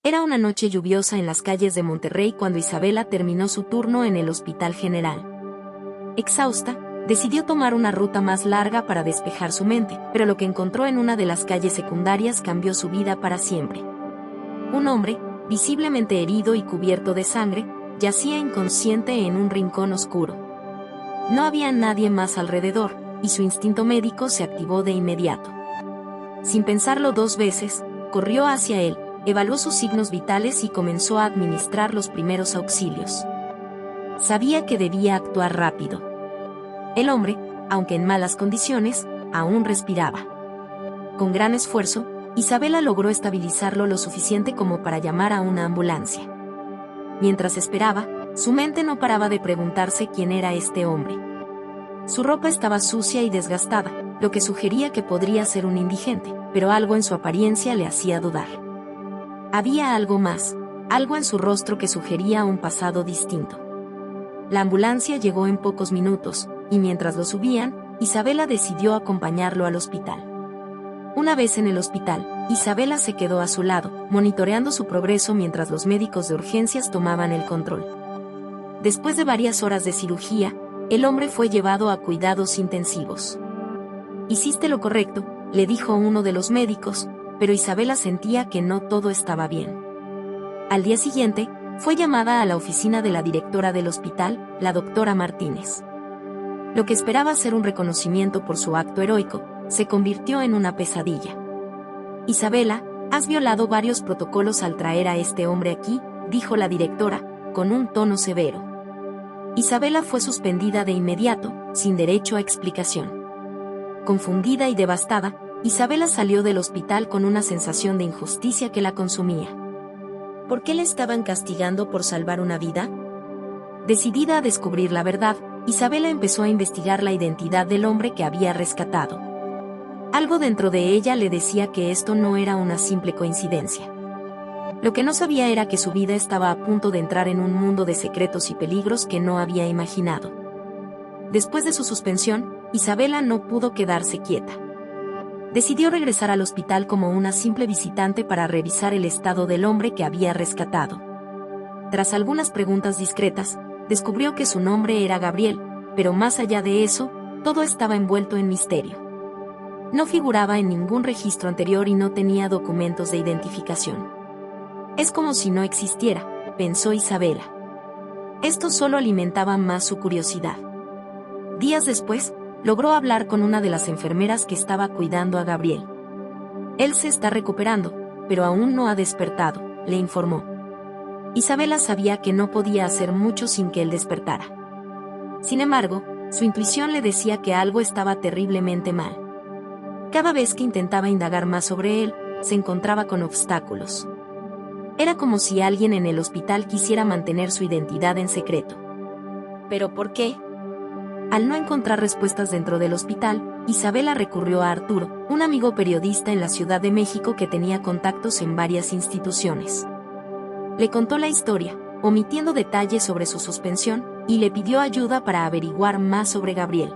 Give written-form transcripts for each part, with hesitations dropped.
Era una noche lluviosa en las calles de Monterrey cuando Isabela terminó su turno en el Hospital General. Exhausta, decidió tomar una ruta más larga para despejar su mente, pero lo que encontró en una de las calles secundarias cambió su vida para siempre. Un hombre, visiblemente herido y cubierto de sangre, yacía inconsciente en un rincón oscuro. No había nadie más alrededor, y su instinto médico se activó de inmediato. Sin pensarlo dos veces, corrió hacia él, evaluó sus signos vitales y comenzó a administrar los primeros auxilios. Sabía que debía actuar rápido. El hombre, aunque en malas condiciones, aún respiraba. Con gran esfuerzo, Isabela logró estabilizarlo lo suficiente como para llamar a una ambulancia. Mientras esperaba, su mente no paraba de preguntarse quién era este hombre. Su ropa estaba sucia y desgastada, lo que sugería que podría ser un indigente, pero algo en su apariencia le hacía dudar. Había algo más, algo en su rostro que sugería un pasado distinto. La ambulancia llegó en pocos minutos, y mientras lo subían, Isabela decidió acompañarlo al hospital. Una vez en el hospital, Isabela se quedó a su lado, monitoreando su progreso mientras los médicos de urgencias tomaban el control. Después de varias horas de cirugía, el hombre fue llevado a cuidados intensivos. «Hiciste lo correcto», le dijo uno de los médicos, pero Isabela sentía que no todo estaba bien. Al día siguiente, fue llamada a la oficina de la directora del hospital, la doctora Martínez. Lo que esperaba ser un reconocimiento por su acto heroico, se convirtió en una pesadilla. «Isabela, has violado varios protocolos al traer a este hombre aquí», dijo la directora, con un tono severo. Isabela fue suspendida de inmediato, sin derecho a explicación. Confundida y devastada, Isabela salió del hospital con una sensación de injusticia que la consumía. ¿Por qué le estaban castigando por salvar una vida? Decidida a descubrir la verdad, Isabela empezó a investigar la identidad del hombre que había rescatado. Algo dentro de ella le decía que esto no era una simple coincidencia. Lo que no sabía era que su vida estaba a punto de entrar en un mundo de secretos y peligros que no había imaginado. Después de su suspensión, Isabela no pudo quedarse quieta. Decidió regresar al hospital como una simple visitante para revisar el estado del hombre que había rescatado. Tras algunas preguntas discretas, descubrió que su nombre era Gabriel, pero más allá de eso, todo estaba envuelto en misterio. No figuraba en ningún registro anterior y no tenía documentos de identificación. Es como si no existiera, pensó Isabela. Esto solo alimentaba más su curiosidad. Días después, logró hablar con una de las enfermeras que estaba cuidando a Gabriel. Él se está recuperando, pero aún no ha despertado, le informó. Isabela sabía que no podía hacer mucho sin que él despertara. Sin embargo, su intuición le decía que algo estaba terriblemente mal. Cada vez que intentaba indagar más sobre él, se encontraba con obstáculos. Era como si alguien en el hospital quisiera mantener su identidad en secreto. ¿Pero por qué? Al no encontrar respuestas dentro del hospital, Isabela recurrió a Arturo, un amigo periodista en la Ciudad de México que tenía contactos en varias instituciones. Le contó la historia, omitiendo detalles sobre su suspensión, y le pidió ayuda para averiguar más sobre Gabriel.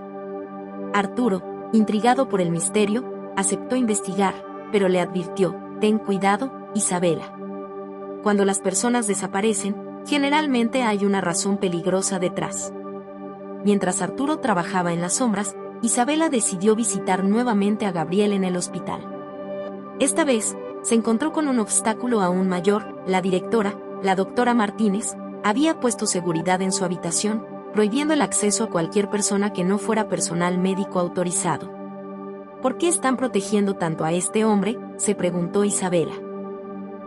Arturo, intrigado por el misterio, aceptó investigar, pero le advirtió: «Ten cuidado, Isabela. Cuando las personas desaparecen, generalmente hay una razón peligrosa detrás». Mientras Arturo trabajaba en las sombras, Isabela decidió visitar nuevamente a Gabriel en el hospital. Esta vez, se encontró con un obstáculo aún mayor. La directora, la doctora Martínez, había puesto seguridad en su habitación, prohibiendo el acceso a cualquier persona que no fuera personal médico autorizado. ¿Por qué están protegiendo tanto a este hombre?, se preguntó Isabela.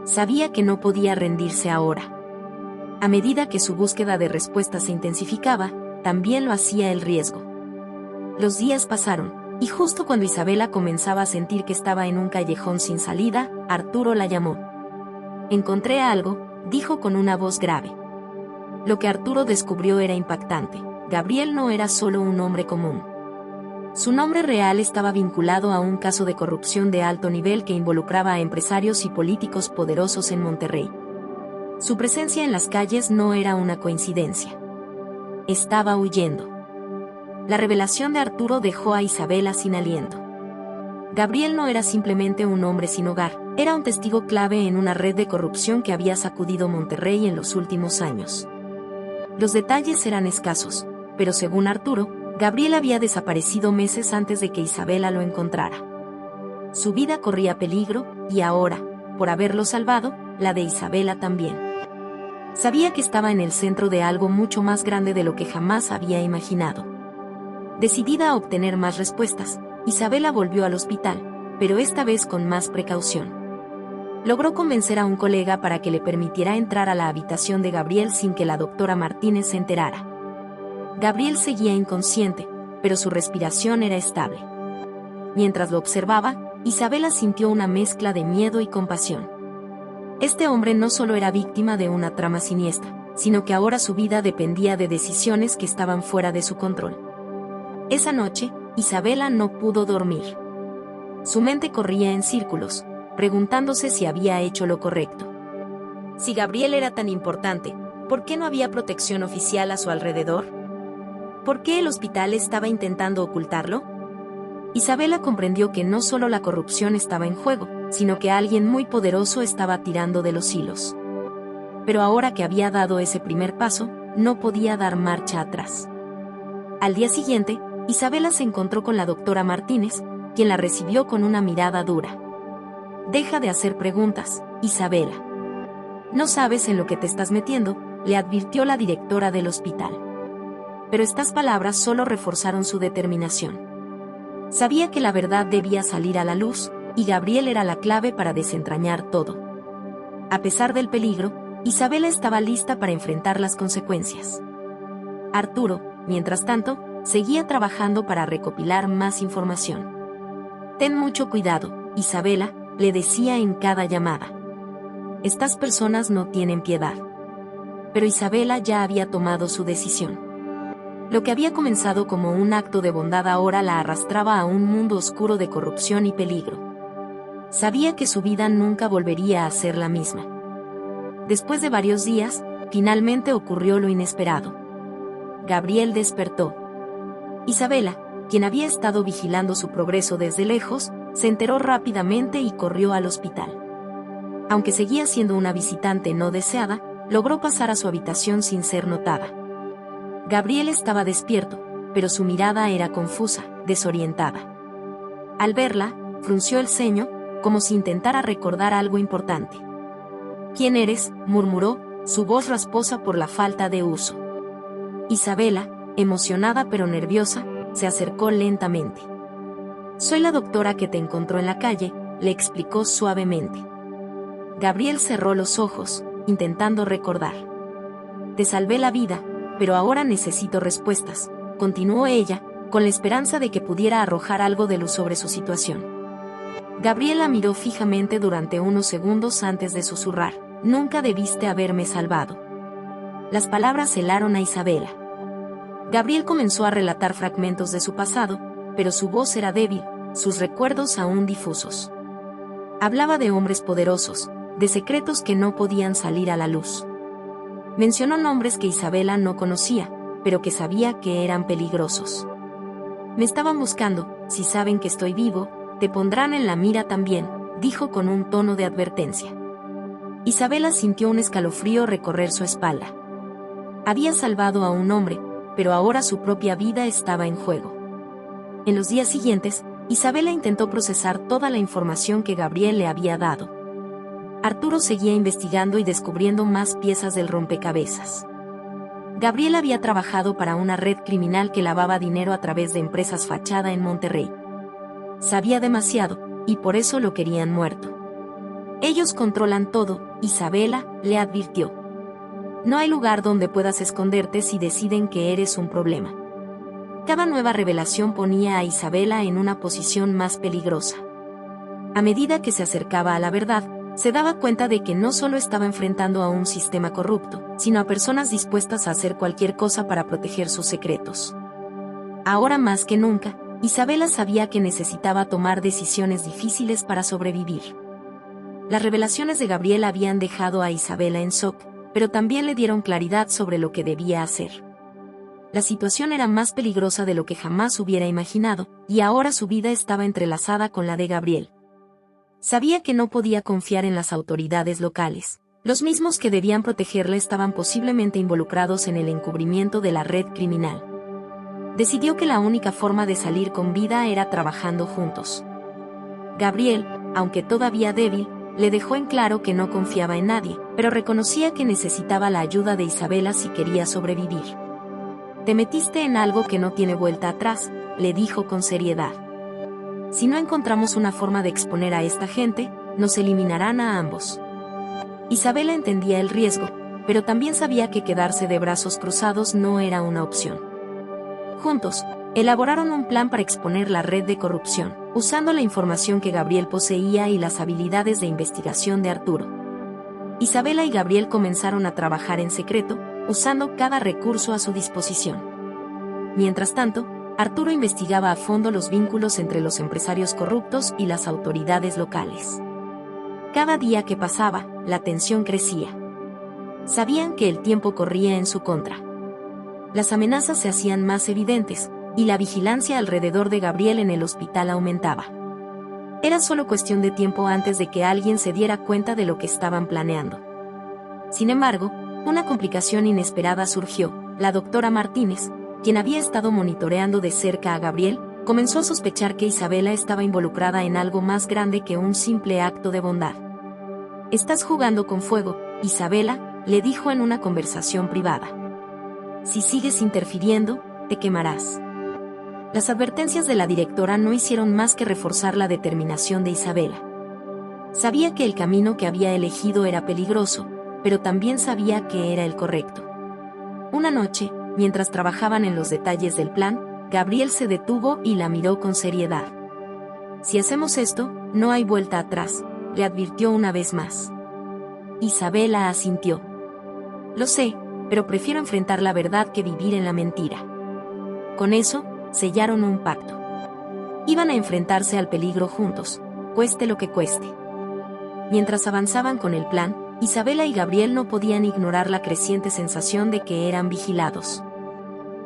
Sabía que no podía rendirse ahora. A medida que su búsqueda de respuestas se intensificaba, también lo hacía el riesgo. Los días pasaron, y justo cuando Isabela comenzaba a sentir que estaba en un callejón sin salida, Arturo la llamó. «Encontré algo», dijo con una voz grave. Lo que Arturo descubrió era impactante. Gabriel no era solo un hombre común. Su nombre real estaba vinculado a un caso de corrupción de alto nivel que involucraba a empresarios y políticos poderosos en Monterrey. Su presencia en las calles no era una coincidencia. Estaba huyendo. La revelación de Arturo dejó a Isabela sin aliento. Gabriel no era simplemente un hombre sin hogar, era un testigo clave en una red de corrupción que había sacudido Monterrey en los últimos años. Los detalles eran escasos, pero según Arturo, Gabriel había desaparecido meses antes de que Isabela lo encontrara. Su vida corría peligro, y ahora, por haberlo salvado, la de Isabela también. Sabía que estaba en el centro de algo mucho más grande de lo que jamás había imaginado. Decidida a obtener más respuestas, Isabela volvió al hospital, pero esta vez con más precaución. Logró convencer a un colega para que le permitiera entrar a la habitación de Gabriel sin que la doctora Martínez se enterara. Gabriel seguía inconsciente, pero su respiración era estable. Mientras lo observaba, Isabela sintió una mezcla de miedo y compasión. Este hombre no solo era víctima de una trama siniestra, sino que ahora su vida dependía de decisiones que estaban fuera de su control. Esa noche, Isabela no pudo dormir. Su mente corría en círculos, preguntándose si había hecho lo correcto. Si Gabriel era tan importante, ¿por qué no había protección oficial a su alrededor? ¿Por qué el hospital estaba intentando ocultarlo? Isabela comprendió que no solo la corrupción estaba en juego, sino que alguien muy poderoso estaba tirando de los hilos. Pero ahora que había dado ese primer paso, no podía dar marcha atrás. Al día siguiente, Isabela se encontró con la doctora Martínez, quien la recibió con una mirada dura. «Deja de hacer preguntas, Isabela. No sabes en lo que te estás metiendo», le advirtió la directora del hospital. Pero estas palabras solo reforzaron su determinación. Sabía que la verdad debía salir a la luz, y Gabriel era la clave para desentrañar todo. A pesar del peligro, Isabela estaba lista para enfrentar las consecuencias. Arturo, mientras tanto, seguía trabajando para recopilar más información. «Ten mucho cuidado, Isabela», le decía en cada llamada. «Estas personas no tienen piedad». Pero Isabela ya había tomado su decisión. Lo que había comenzado como un acto de bondad ahora la arrastraba a un mundo oscuro de corrupción y peligro. Sabía que su vida nunca volvería a ser la misma. Después de varios días, finalmente ocurrió lo inesperado. Gabriel despertó. Isabela, quien había estado vigilando su progreso desde lejos, se enteró rápidamente y corrió al hospital. Aunque seguía siendo una visitante no deseada, logró pasar a su habitación sin ser notada. Gabriel estaba despierto, pero su mirada era confusa, desorientada. Al verla, frunció el ceño, como si intentara recordar algo importante. «¿Quién eres?», murmuró, su voz rasposa por la falta de uso. Isabela, emocionada pero nerviosa, se acercó lentamente. «Soy la doctora que te encontró en la calle», le explicó suavemente. Gabriel cerró los ojos, intentando recordar. «Te salvé la vida, pero ahora necesito respuestas», continuó ella, con la esperanza de que pudiera arrojar algo de luz sobre su situación. Gabriel la miró fijamente durante unos segundos antes de susurrar: «Nunca debiste haberme salvado». Las palabras helaron a Isabela. Gabriel comenzó a relatar fragmentos de su pasado, pero su voz era débil, sus recuerdos aún difusos. Hablaba de hombres poderosos, de secretos que no podían salir a la luz. Mencionó nombres que Isabela no conocía, pero que sabía que eran peligrosos. «Me estaban buscando, si saben que estoy vivo, te pondrán en la mira también», dijo con un tono de advertencia. Isabela sintió un escalofrío recorrer su espalda. Había salvado a un hombre, pero ahora su propia vida estaba en juego. En los días siguientes, Isabela intentó procesar toda la información que Gabriel le había dado. Arturo seguía investigando y descubriendo más piezas del rompecabezas. Gabriel había trabajado para una red criminal que lavaba dinero a través de empresas fachada en Monterrey. Sabía demasiado, y por eso lo querían muerto. «Ellos controlan todo», Isabela le advirtió. «No hay lugar donde puedas esconderte si deciden que eres un problema». Cada nueva revelación ponía a Isabela en una posición más peligrosa. A medida que se acercaba a la verdad, se daba cuenta de que no solo estaba enfrentando a un sistema corrupto, sino a personas dispuestas a hacer cualquier cosa para proteger sus secretos. Ahora más que nunca, Isabela sabía que necesitaba tomar decisiones difíciles para sobrevivir. Las revelaciones de Gabriel habían dejado a Isabela en shock, pero también le dieron claridad sobre lo que debía hacer. La situación era más peligrosa de lo que jamás hubiera imaginado, y ahora su vida estaba entrelazada con la de Gabriel. Sabía que no podía confiar en las autoridades locales. Los mismos que debían protegerle estaban posiblemente involucrados en el encubrimiento de la red criminal. Decidió que la única forma de salir con vida era trabajando juntos. Gabriel, aunque todavía débil, le dejó en claro que no confiaba en nadie, pero reconocía que necesitaba la ayuda de Isabela si quería sobrevivir. «Te metiste en algo que no tiene vuelta atrás», le dijo con seriedad. «Si no encontramos una forma de exponer a esta gente, nos eliminarán a ambos». Isabela entendía el riesgo, pero también sabía que quedarse de brazos cruzados no era una opción. Juntos, elaboraron un plan para exponer la red de corrupción, usando la información que Gabriel poseía y las habilidades de investigación de Arturo. Isabela y Gabriel comenzaron a trabajar en secreto, usando cada recurso a su disposición. Mientras tanto, Arturo investigaba a fondo los vínculos entre los empresarios corruptos y las autoridades locales. Cada día que pasaba, la tensión crecía. Sabían que el tiempo corría en su contra. Las amenazas se hacían más evidentes, y la vigilancia alrededor de Gabriel en el hospital aumentaba. Era solo cuestión de tiempo antes de que alguien se diera cuenta de lo que estaban planeando. Sin embargo, una complicación inesperada surgió. La doctora Martínez, quien había estado monitoreando de cerca a Gabriel, comenzó a sospechar que Isabela estaba involucrada en algo más grande que un simple acto de bondad. «Estás jugando con fuego, Isabela», le dijo en una conversación privada. «Si sigues interfiriendo, te quemarás». Las advertencias de la directora no hicieron más que reforzar la determinación de Isabela. Sabía que el camino que había elegido era peligroso, pero también sabía que era el correcto. Una noche, mientras trabajaban en los detalles del plan, Gabriel se detuvo y la miró con seriedad. «Si hacemos esto, no hay vuelta atrás», le advirtió una vez más. Isabela asintió. «Lo sé, pero prefiero enfrentar la verdad que vivir en la mentira». Con eso, sellaron un pacto. Iban a enfrentarse al peligro juntos, cueste lo que cueste. Mientras avanzaban con el plan, Isabela y Gabriel no podían ignorar la creciente sensación de que eran vigilados.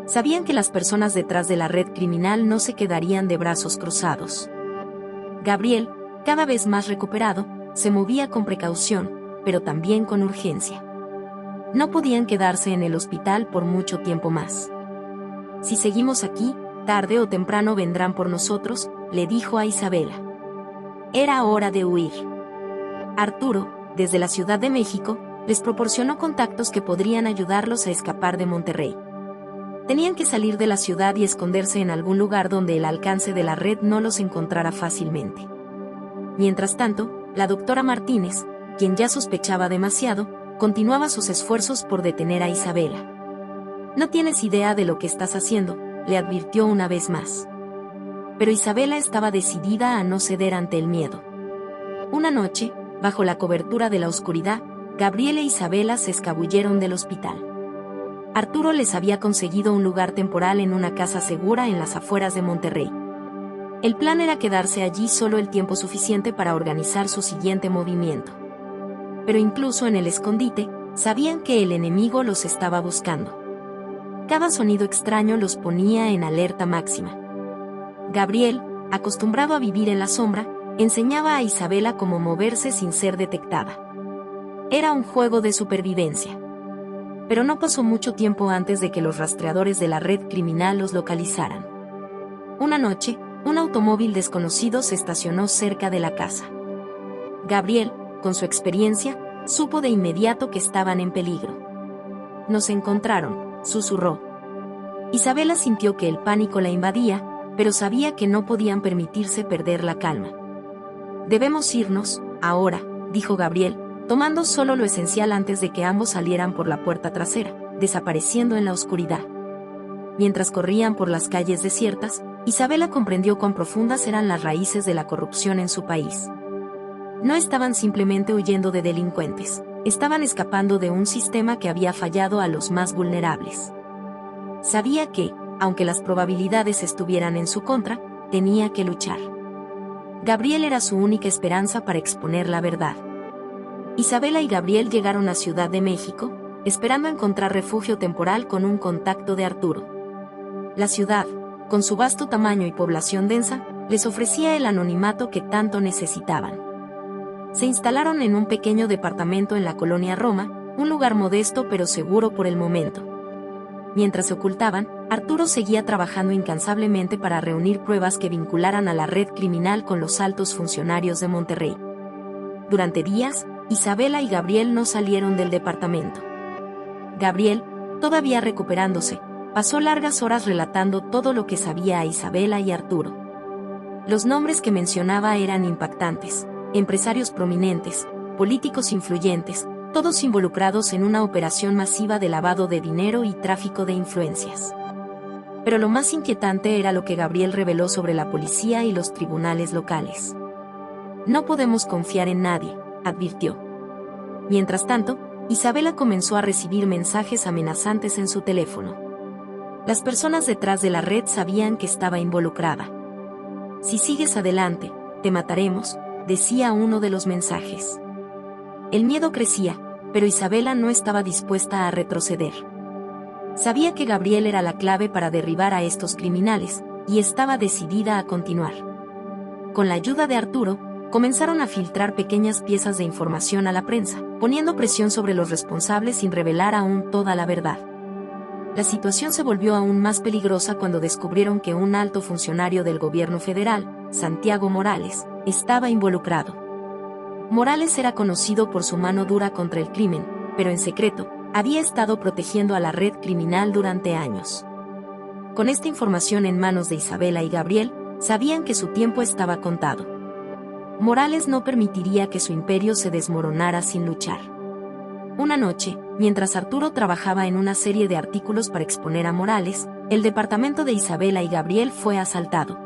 Sabían que las personas detrás de la red criminal no se quedarían de brazos cruzados. Gabriel, cada vez más recuperado, se movía con precaución, pero también con urgencia. No podían quedarse en el hospital por mucho tiempo más. «Si seguimos aquí, tarde o temprano vendrán por nosotros», le dijo a Isabela. Era hora de huir. Arturo, desde la Ciudad de México, les proporcionó contactos que podrían ayudarlos a escapar de Monterrey. Tenían que salir de la ciudad y esconderse en algún lugar donde el alcance de la red no los encontrara fácilmente. Mientras tanto, la doctora Martínez, quien ya sospechaba demasiado, continuaba sus esfuerzos por detener a Isabela. «No tienes idea de lo que estás haciendo», le advirtió una vez más. Pero Isabela estaba decidida a no ceder ante el miedo. Una noche, bajo la cobertura de la oscuridad, Gabriel e Isabela se escabulleron del hospital. Arturo les había conseguido un lugar temporal en una casa segura en las afueras de Monterrey. El plan era quedarse allí solo el tiempo suficiente para organizar su siguiente movimiento. Pero incluso en el escondite, sabían que el enemigo los estaba buscando. Cada sonido extraño los ponía en alerta máxima. Gabriel, acostumbrado a vivir en la sombra, enseñaba a Isabela cómo moverse sin ser detectada. Era un juego de supervivencia. Pero no pasó mucho tiempo antes de que los rastreadores de la red criminal los localizaran. Una noche, un automóvil desconocido se estacionó cerca de la casa. Gabriel, con su experiencia, supo de inmediato que estaban en peligro. «Nos encontraron», susurró. Isabela sintió que el pánico la invadía, pero sabía que no podían permitirse perder la calma. «Debemos irnos, ahora», dijo Gabriel, tomando solo lo esencial antes de que ambos salieran por la puerta trasera, desapareciendo en la oscuridad. Mientras corrían por las calles desiertas, Isabela comprendió cuán profundas eran las raíces de la corrupción en su país. No estaban simplemente huyendo de delincuentes, estaban escapando de un sistema que había fallado a los más vulnerables. Sabía que, aunque las probabilidades estuvieran en su contra, tenía que luchar. Gabriel era su única esperanza para exponer la verdad. Isabela y Gabriel llegaron a Ciudad de México, esperando encontrar refugio temporal con un contacto de Arturo. La ciudad, con su vasto tamaño y población densa, les ofrecía el anonimato que tanto necesitaban. Se instalaron en un pequeño departamento en la colonia Roma, un lugar modesto pero seguro por el momento. Mientras se ocultaban, Arturo seguía trabajando incansablemente para reunir pruebas que vincularan a la red criminal con los altos funcionarios de Monterrey. Durante días, Isabela y Gabriel no salieron del departamento. Gabriel, todavía recuperándose, pasó largas horas relatando todo lo que sabía a Isabela y Arturo. Los nombres que mencionaba eran impactantes: empresarios prominentes, políticos influyentes, todos involucrados en una operación masiva de lavado de dinero y tráfico de influencias. Pero lo más inquietante era lo que Gabriel reveló sobre la policía y los tribunales locales. No podemos confiar en nadie, advirtió. Mientras tanto, Isabela comenzó a recibir mensajes amenazantes en su teléfono. Las personas detrás de la red sabían que estaba involucrada. Si sigues adelante, te mataremos, decía uno de los mensajes. El miedo crecía, pero Isabela no estaba dispuesta a retroceder. Sabía que Gabriel era la clave para derribar a estos criminales, y estaba decidida a continuar. Con la ayuda de Arturo, comenzaron a filtrar pequeñas piezas de información a la prensa, poniendo presión sobre los responsables sin revelar aún toda la verdad. La situación se volvió aún más peligrosa cuando descubrieron que un alto funcionario del gobierno federal, Santiago Morales, estaba involucrado. Morales era conocido por su mano dura contra el crimen, pero en secreto, había estado protegiendo a la red criminal durante años. Con esta información en manos de Isabela y Gabriel, sabían que su tiempo estaba contado. Morales no permitiría que su imperio se desmoronara sin luchar. Una noche, mientras Arturo trabajaba en una serie de artículos para exponer a Morales, el departamento de Isabela y Gabriel fue asaltado.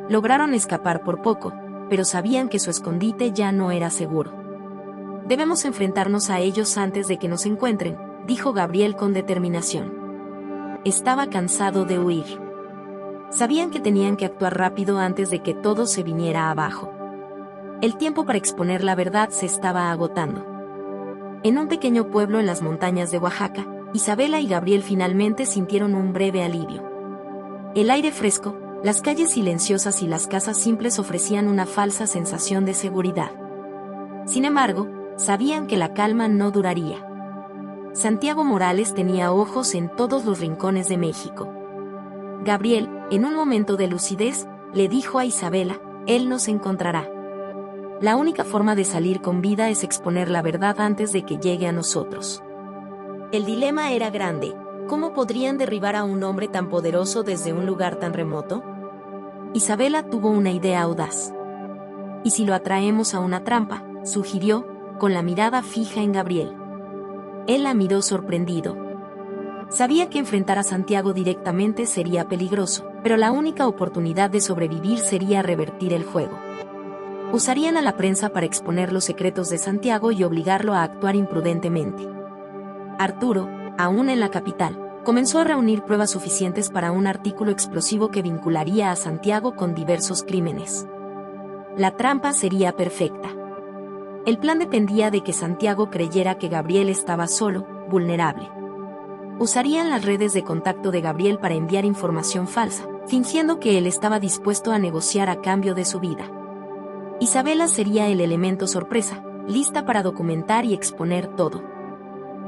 Lograron escapar por poco, pero sabían que su escondite ya no era seguro. Debemos enfrentarnos a ellos antes de que nos encuentren, dijo Gabriel con determinación. Estaba cansado de huir. Sabían que tenían que actuar rápido antes de que todo se viniera abajo. El tiempo para exponer la verdad se estaba agotando. En un pequeño pueblo en las montañas de Oaxaca, Isabela y Gabriel finalmente sintieron un breve alivio. El aire fresco, las calles silenciosas y las casas simples ofrecían una falsa sensación de seguridad. Sin embargo, sabían que la calma no duraría. Santiago Morales tenía ojos en todos los rincones de México. Gabriel, en un momento de lucidez, le dijo a Isabela: él nos encontrará. La única forma de salir con vida es exponer la verdad antes de que llegue a nosotros. El dilema era grande. ¿Cómo podrían derribar a un hombre tan poderoso desde un lugar tan remoto? Isabela tuvo una idea audaz. ¿Y si lo atraemos a una trampa?, sugirió, con la mirada fija en Gabriel. Él la miró sorprendido. Sabía que enfrentar a Santiago directamente sería peligroso, pero la única oportunidad de sobrevivir sería revertir el juego. Usarían a la prensa para exponer los secretos de Santiago y obligarlo a actuar imprudentemente. Arturo, aún en la capital, comenzó a reunir pruebas suficientes para un artículo explosivo que vincularía a Santiago con diversos crímenes. La trampa sería perfecta. El plan dependía de que Santiago creyera que Gabriel estaba solo, vulnerable. Usarían las redes de contacto de Gabriel para enviar información falsa, fingiendo que él estaba dispuesto a negociar a cambio de su vida. Isabela sería el elemento sorpresa, lista para documentar y exponer todo.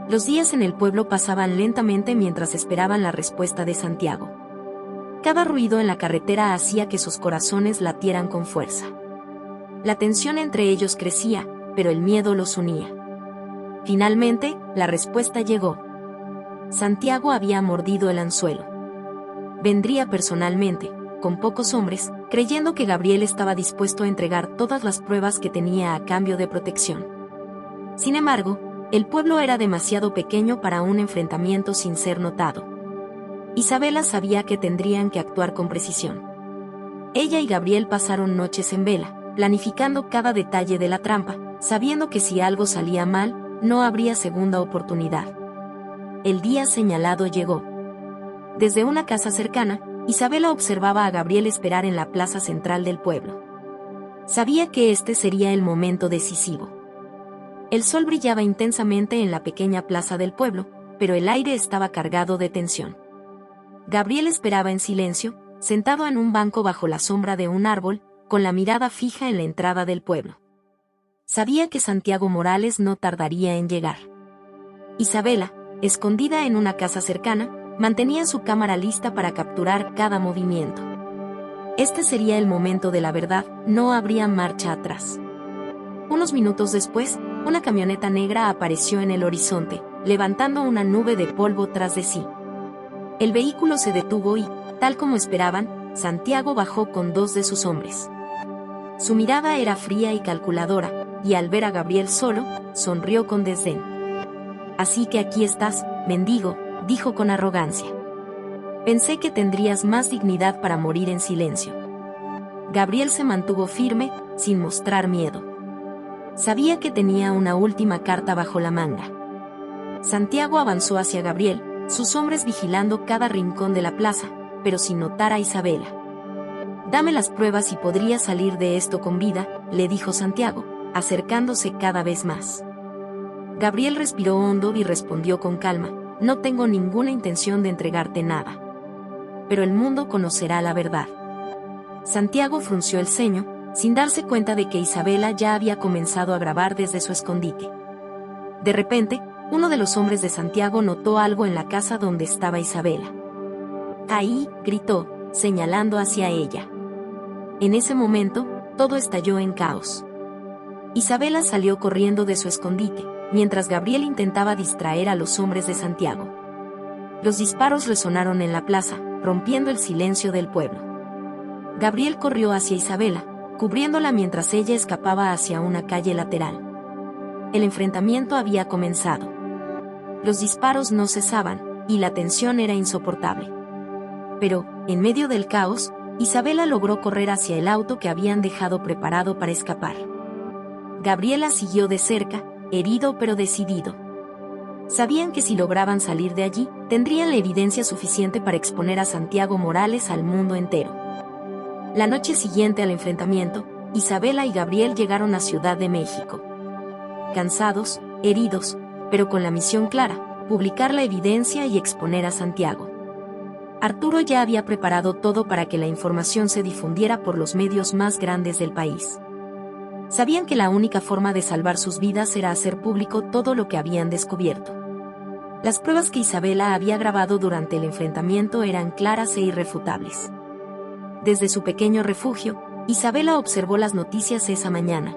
Los días en el pueblo pasaban lentamente mientras esperaban la respuesta de Santiago. Cada ruido en la carretera hacía que sus corazones latieran con fuerza. La tensión entre ellos crecía, pero el miedo los unía. Finalmente, la respuesta llegó. Santiago había mordido el anzuelo. Vendría personalmente, con pocos hombres, creyendo que Gabriel estaba dispuesto a entregar todas las pruebas que tenía a cambio de protección. Sin embargo, el pueblo era demasiado pequeño para un enfrentamiento sin ser notado. Isabela sabía que tendrían que actuar con precisión. Ella y Gabriel pasaron noches en vela, planificando cada detalle de la trampa, sabiendo que si algo salía mal, no habría segunda oportunidad. El día señalado llegó. Desde una casa cercana, Isabela observaba a Gabriel esperar en la plaza central del pueblo. Sabía que este sería el momento decisivo. El sol brillaba intensamente en la pequeña plaza del pueblo, pero el aire estaba cargado de tensión. Gabriel esperaba en silencio, sentado en un banco bajo la sombra de un árbol, con la mirada fija en la entrada del pueblo. Sabía que Santiago Morales no tardaría en llegar. Isabela, escondida en una casa cercana, mantenía su cámara lista para capturar cada movimiento. Este sería el momento de la verdad, no habría marcha atrás. Unos minutos después, una camioneta negra apareció en el horizonte, levantando una nube de polvo tras de sí. El vehículo se detuvo y, tal como esperaban, Santiago bajó con 2 de sus hombres. Su mirada era fría y calculadora, y al ver a Gabriel solo, sonrió con desdén. «Así que aquí estás, mendigo», dijo con arrogancia. «Pensé que tendrías más dignidad para morir en silencio». Gabriel se mantuvo firme, sin mostrar miedo. Sabía que tenía una última carta bajo la manga. Santiago avanzó hacia Gabriel, sus hombres vigilando cada rincón de la plaza, pero sin notar a Isabela. «Dame las pruebas y podría salir de esto con vida», le dijo Santiago, acercándose cada vez más. Gabriel respiró hondo y respondió con calma: «No tengo ninguna intención de entregarte nada. Pero el mundo conocerá la verdad». Santiago frunció el ceño, sin darse cuenta de que Isabela ya había comenzado a grabar desde su escondite. De repente, uno de los hombres de Santiago notó algo en la casa donde estaba Isabela. «Ahí», gritó, señalando hacia ella. En ese momento, todo estalló en caos. Isabela salió corriendo de su escondite, mientras Gabriel intentaba distraer a los hombres de Santiago. Los disparos resonaron en la plaza, rompiendo el silencio del pueblo. Gabriel corrió hacia Isabela, cubriéndola mientras ella escapaba hacia una calle lateral. El enfrentamiento había comenzado. Los disparos no cesaban, y la tensión era insoportable. Pero, en medio del caos, Isabela logró correr hacia el auto que habían dejado preparado para escapar. Gabriela siguió de cerca, herido pero decidido. Sabían que si lograban salir de allí, tendrían la evidencia suficiente para exponer a Santiago Morales al mundo entero. La noche siguiente al enfrentamiento, Isabela y Gabriel llegaron a Ciudad de México. Cansados, heridos, pero con la misión clara: publicar la evidencia y exponer a Santiago. Arturo ya había preparado todo para que la información se difundiera por los medios más grandes del país. Sabían que la única forma de salvar sus vidas era hacer público todo lo que habían descubierto. Las pruebas que Isabela había grabado durante el enfrentamiento eran claras e irrefutables. Desde su pequeño refugio, Isabela observó las noticias esa mañana.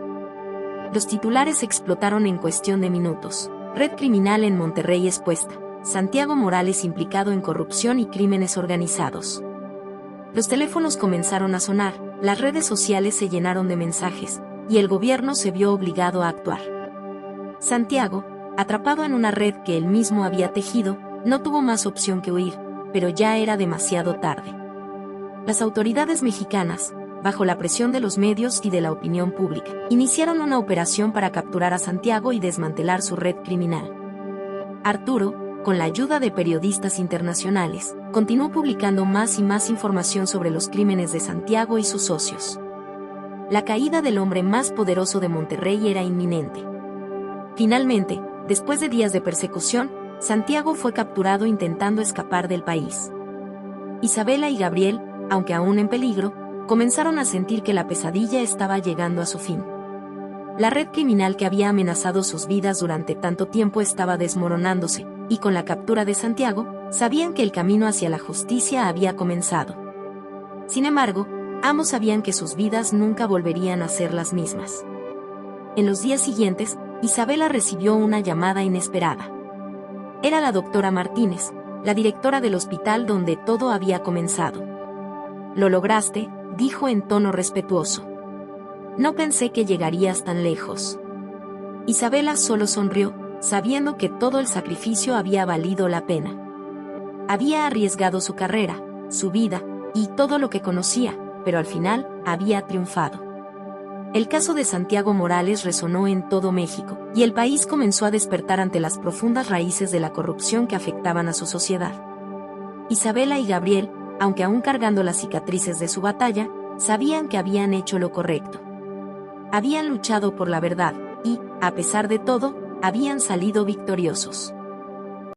Los titulares explotaron en cuestión de minutos. Red criminal en Monterrey expuesta. Santiago Morales implicado en corrupción y crímenes organizados. Los teléfonos comenzaron a sonar, las redes sociales se llenaron de mensajes, y el gobierno se vio obligado a actuar. Santiago, atrapado en una red que él mismo había tejido, no tuvo más opción que huir, pero ya era demasiado tarde. Las autoridades mexicanas, bajo la presión de los medios y de la opinión pública, iniciaron una operación para capturar a Santiago y desmantelar su red criminal. Arturo, con la ayuda de periodistas internacionales, continuó publicando más y más información sobre los crímenes de Santiago y sus socios. La caída del hombre más poderoso de Monterrey era inminente. Finalmente, después de días de persecución, Santiago fue capturado intentando escapar del país. Isabela y Gabriel, aunque aún en peligro, comenzaron a sentir que la pesadilla estaba llegando a su fin. La red criminal que había amenazado sus vidas durante tanto tiempo estaba desmoronándose, y con la captura de Santiago, sabían que el camino hacia la justicia había comenzado. Sin embargo, ambos sabían que sus vidas nunca volverían a ser las mismas. En los días siguientes, Isabela recibió una llamada inesperada. Era la doctora Martínez, la directora del hospital donde todo había comenzado. «Lo lograste», dijo en tono respetuoso. «No pensé que llegarías tan lejos». Isabela solo sonrió, sabiendo que todo el sacrificio había valido la pena. Había arriesgado su carrera, su vida, y todo lo que conocía, pero al final, había triunfado. El caso de Santiago Morales resonó en todo México, y el país comenzó a despertar ante las profundas raíces de la corrupción que afectaban a su sociedad. Isabela y Gabriel, aunque aún cargando las cicatrices de su batalla, sabían que habían hecho lo correcto. Habían luchado por la verdad, y, a pesar de todo, habían salido victoriosos.